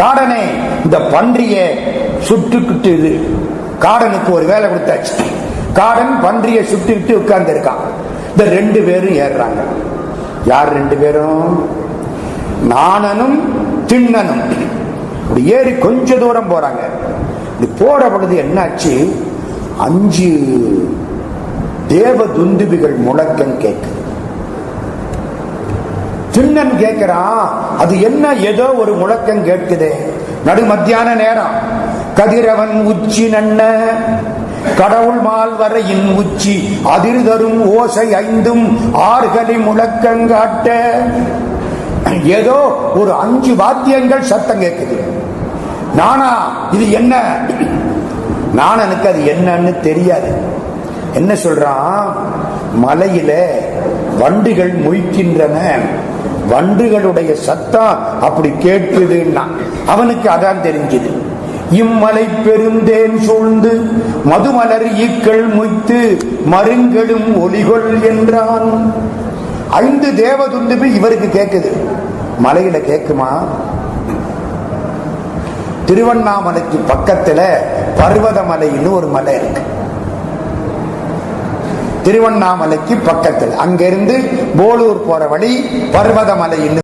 காடனே இந்த பன்றிய சுட்டுக்கிட்டு இது காடனுக்கு ஒரு வேலை கொடுத்தாச்சு. காடன் பன்றிய சுட்டுக்கிட்டு உட்கார்ந்து இருக்கான். இந்த ரெண்டு பேரும் ஏறுறாங்க. யார் ரெண்டு பேரும்? நாணனும் திண்ணனும். ஏறி கொஞ்ச தூரம் போறாங்க. போற பொழுது என்னாச்சு, 5 தேவ துந்துபிகள் முழக்கம் கேட்குது. திண்ணன் கேட்கிறான், அது என்ன ஏதோ ஒரு முழக்கம் கேட்குதே. நடு மத்தியான நேரம், கதிரவன் உச்சி நன்ன கடவுள் மால் வரையின் உச்சி அதிர்தரும் ஓசை 5 ஆறுகளி முழக்கங்காட்ட ஏதோ ஒரு 5 வாத்தியங்கள் சத்தம் கேட்குது. நானா இது என்ன? நானனுக்கு அது என்னன்னு தெரியாது. என்ன சொல்றான், மலையில வண்டுகள் மொய்க்கின்றன, வண்டுகளுடைய சத்தம் அப்படி கேட்குதுன்னா அவனுக்கு அதான் தெரிஞ்சது. இம்மலை பெருந்தேன் சூழ்ந்து மதுமலர் ஈக்கள் மொய்த்து மருங்கெடும் ஒலிகொள் என்றான். 5 தேவதுந்துபி இவருக்கு கேட்குது. மலையில கேட்குமா? திருவண்ணாமலைக்கு பக்கத்துல பர்வதமலைன்னு ஒரு மலை இருக்கு. திருவண்ணாமலைக்கு பக்கத்தில், அங்கிருந்து போலூர் போற வழி பர்வதமலைன்னு